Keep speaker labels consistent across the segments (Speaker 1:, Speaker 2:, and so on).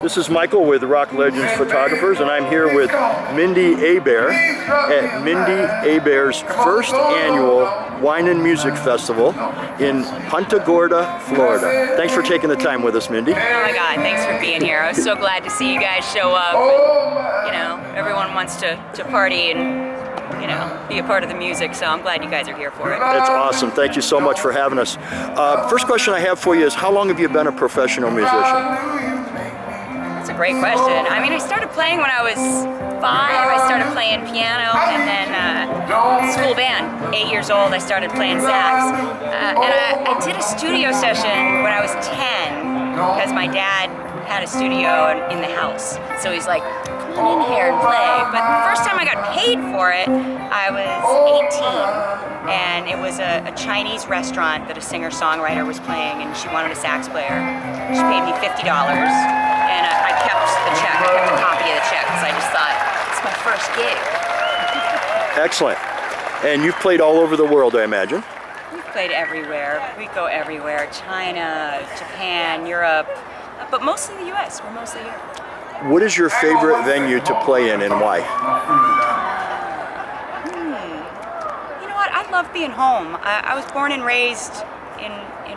Speaker 1: This is Michael with Rock Legends Photographers, and I'm here with Mindi Abair at Mindi Abair's first annual Wine and Music Festival in Punta Gorda, Florida. Thanks for taking the time with us, Mindy.
Speaker 2: Oh my God, thanks for being here. I was so glad to see you guys show up. And, you know, everyone wants to party and, you know, be a part of the music, so I'm glad you guys are here for it.
Speaker 1: That's awesome. Thank you so much for having us. First question I have for you is, how long have you been a professional musician?
Speaker 2: That's a great question. I mean, I started playing when I was 5. I started playing piano and then school band. 8 years old, I started playing sax. And I did a studio session when I was 10 because my dad had a studio in the house. So he's like, come on in here and play. But the first time I got paid for it, I was 18. And it was a Chinese restaurant that a singer-songwriter was playing, and she wanted a sax player. She paid me $50. And I kept the check, I kept a copy of the check, because I just thought, it's my first gig.
Speaker 1: Excellent. And you've played all over the world, I imagine?
Speaker 2: We've played everywhere. We go everywhere. China, Japan, Europe, but mostly the US. We're mostly here.
Speaker 1: What is your favorite venue to play in and why?
Speaker 2: You know what? I love being home. I was born and raised in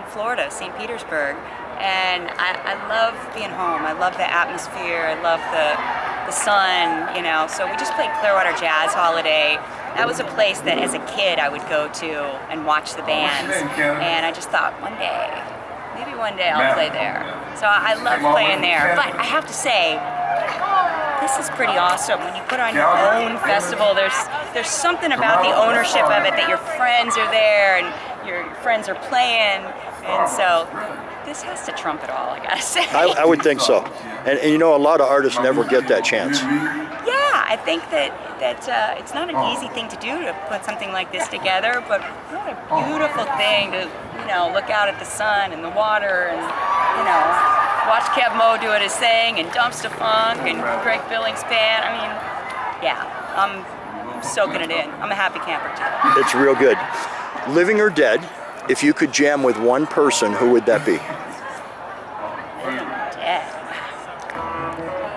Speaker 2: Florida, St. Petersburg. And I love being home. I love the atmosphere. I love the sun, you know. So we just played Clearwater Jazz Holiday. That was a place that as a kid I would go to and watch the bands. And I just thought maybe one day I'll play there. So I love playing there. But I have to say, this is pretty awesome. When you put on your own festival, there's something about the ownership of it, that your friends are there and your friends are playing. And so this has to trump it all, I gotta say.
Speaker 1: I would think so. And you know, a lot of artists never get that chance.
Speaker 2: Yeah, I think that it's not an easy thing to do, to put something like this together, but what a beautiful thing to, you know, look out at the sun and the water and, you know, watch Kev Mo do his thing, and Dumpster Funk and Greg Billings Band. I mean, yeah, I'm soaking it in. I'm a happy camper too.
Speaker 1: It's real good. Living or dead, if you could jam with one person, who would that be?
Speaker 2: Dead.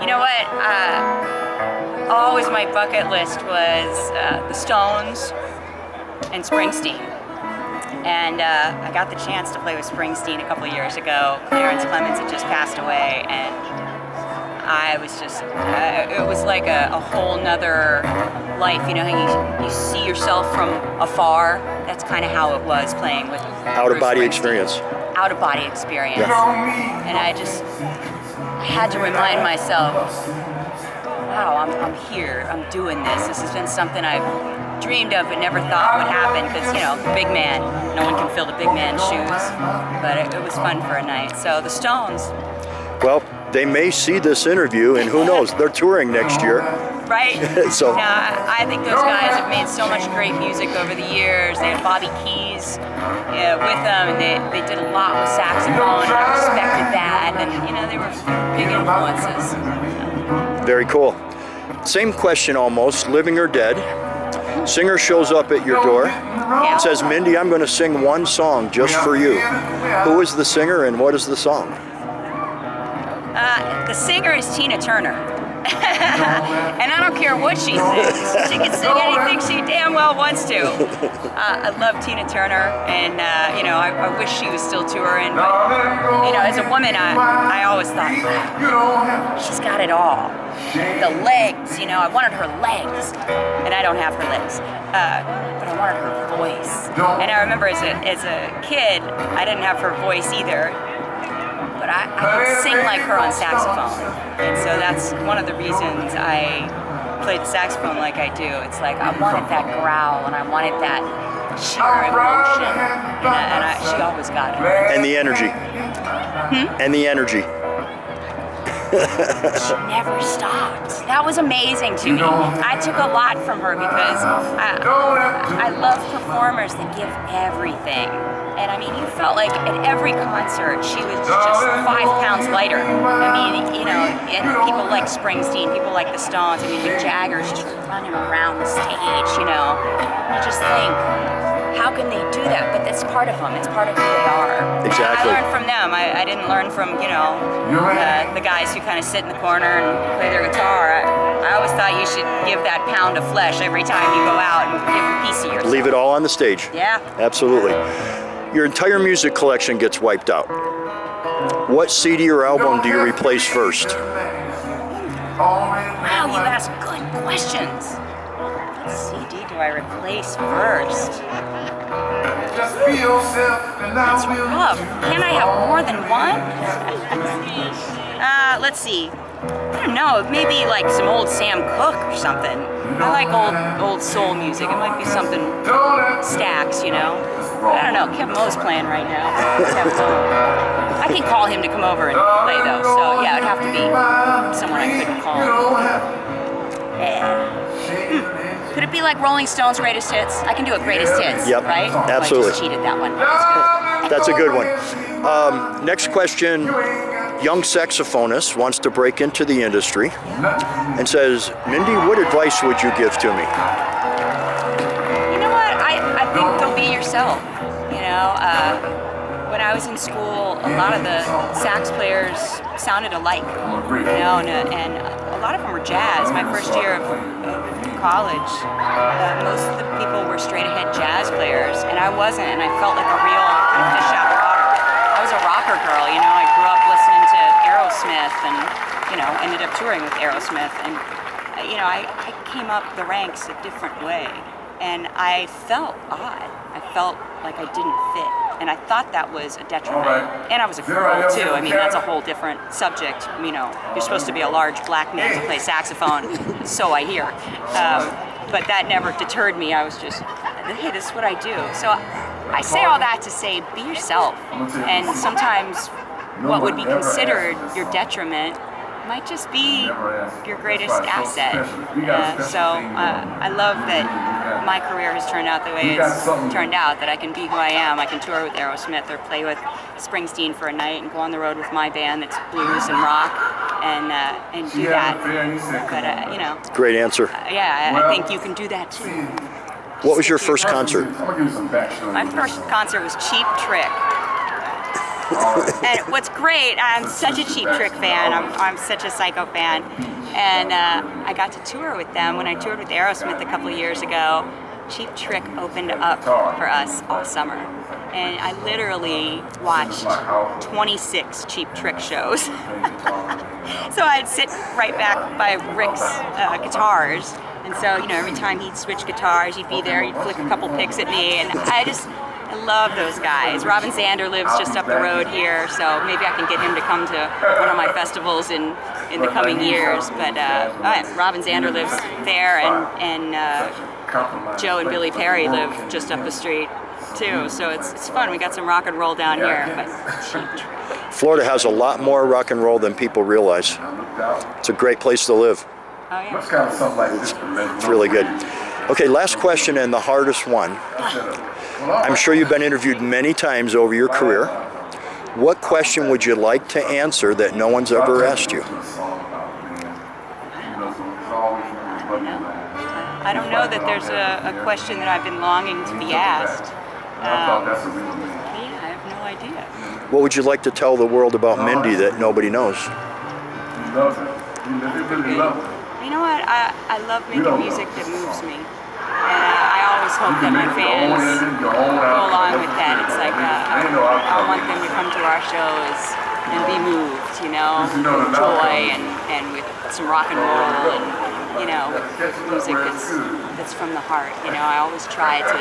Speaker 2: You know what? Always my bucket list was the Stones and Springsteen. And I got the chance to play with Springsteen a couple of years ago. Clarence Clemens had just passed away, and I was just, it was like a whole nother life, you know, how you see yourself from afar. That's kind of how it was playing with
Speaker 1: Out-of-body experience.
Speaker 2: Out-of-body experience. And I had to remind myself, wow, I'm here, I'm doing this. This has been something I've dreamed of but never thought would happen, because, you know, the big man, no one can fill the big man's shoes. But it was fun for a night. So the Stones.
Speaker 1: Well, they may see this interview, and who knows, they're touring next year.
Speaker 2: Right?
Speaker 1: So
Speaker 2: I think those guys have made so much great music over the years. They had Bobby Keys with them, and they did a lot with saxophone, and I respected that. And, you know, they were big influences.
Speaker 1: Very cool. Same question almost, living or dead. Singer shows up at your door and says, Mindy, I'm going to sing one song just for you. Who is the singer and what is the song?
Speaker 2: The singer is Tina Turner. And I don't care what she sings. She can sing anything she damn well wants to. I love Tina Turner, and you know, I wish she was still touring. But you know, as a woman, I always thought, wow, she's got it all. The legs, you know, I wanted her legs, and I don't have her legs, but I wanted her voice. And I remember as a kid, I didn't have her voice either. But I could sing like her on saxophone, and so that's one of the reasons I play the saxophone like I do. It's like I wanted that growl, and I wanted that sheer emotion, and she always got it.
Speaker 1: And the energy. And the energy.
Speaker 2: She never stopped. That was amazing to me. I took a lot from her, because I love performers that give everything. And I mean, you felt like at every concert she was just 5 pounds lighter. I mean, you know, and people like Springsteen, people like the Stones, I mean, Mick Jagger's just running around the stage, you know. You just think, how can they do that? But that's part of them. It's part of who they are.
Speaker 1: Exactly.
Speaker 2: I learned from them. I didn't learn from, you know, the guys who kind of sit in the corner and play their guitar. I always thought you should give that pound of flesh every time you go out and give a piece of yourself.
Speaker 1: Leave it all on the stage.
Speaker 2: Yeah.
Speaker 1: Absolutely. Your entire music collection gets wiped out. What CD or album do you replace first?
Speaker 2: Wow, you ask good questions. What CD do I replace first? That's rough. Can I have more than one? Let's see. I don't know, maybe like some old Sam Cooke or something. I like old soul music. It might be something Stax, you know. I don't know. Kevin Mo's playing right now. Kevin Mo. I can call him to come over and play though. So yeah, it'd have to be someone I couldn't call. Could it be like Rolling Stones' Greatest Hits? I can do a Greatest Hits,
Speaker 1: Yep,
Speaker 2: right?
Speaker 1: absolutely.
Speaker 2: Oh, I just cheated that one. That's
Speaker 1: That's a good one. Next question. Young saxophonist wants to break into the industry and says, Mindy, what advice would you give to me?
Speaker 2: You know what? I think go be yourself. You know, when I was in school, a lot of the sax players sounded alike. You know, and a lot of them were jazz. My first year of college, most of the people were straight-ahead jazz players, and I wasn't, and I felt like a real kind of fish out of water. I was a rocker girl, you know. I grew up listening to Aerosmith, and you know, ended up touring with Aerosmith, and you know, I came up the ranks a different way, and I felt odd. I felt like I didn't fit, and I thought that was a detriment. And I was a girl too. I mean, that's a whole different subject. You know, you're supposed to be a large black man to play saxophone, so I hear. But that never deterred me. I was just, hey, this is what I do. So I say all that to say, be yourself. And sometimes what would be considered your detriment might just be your greatest asset. I love that my career has turned out the way it's turned out, that I can be who I am. I can tour with Aerosmith or play with Springsteen for a night and go on the road with my band that's blues and rock and do that. But, you know.
Speaker 1: Great answer.
Speaker 2: I think you can do that too.
Speaker 1: What was your first concert?
Speaker 2: My first concert was Cheap Trick. And what's great, I'm such a Cheap Trick fan. I'm such a Psycho fan. And I got to tour with them when I toured with Aerosmith a couple of years ago. Cheap Trick opened up for us all summer. And I literally watched 26 Cheap Trick shows. So I'd sit right back by Rick's guitars. And so, you know, every time he'd switch guitars, he'd be there, he'd flick a couple picks at me. And I love those guys. Robin Zander lives just up the road here, so maybe I can get him to come to one of my festivals in the coming years. But Robin Zander lives there, and Joe and Billy Perry live just up the street too. So it's fun. We got some rock and roll down here. But
Speaker 1: Florida has a lot more rock and roll than people realize. It's a great place to live.
Speaker 2: Oh yeah.
Speaker 1: It's really good. Okay, last question and the hardest one. I'm sure you've been interviewed many times over your career. What question would you like to answer that no one's ever asked you?
Speaker 2: I don't know that there's a question that I've been longing to be asked. I have no idea.
Speaker 1: What would you like to tell the world about Mindy that nobody knows?
Speaker 2: You know what? I love making music that moves me. And I always hope that my fans go along with that. It's like I want them to come to our shows and be moved, you know, with joy and with some rock and roll and, you know, with music that's from the heart. You know, I always try to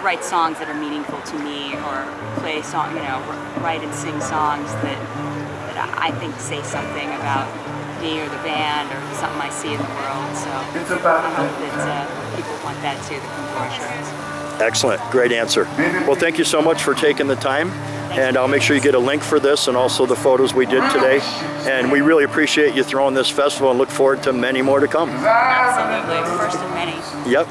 Speaker 2: write songs that are meaningful to me, or play songs, you know, write and sing songs that I think say something about me or the band or something I see in the world. So I hope that people want that too, that come to our shows.
Speaker 1: Excellent. Great answer. Well, thank you so much for taking the time. And I'll make sure you get a link for this and also the photos we did today. And we really appreciate you throwing this festival and look forward to many more to come.
Speaker 2: Absolutely. First of many.
Speaker 1: Yep.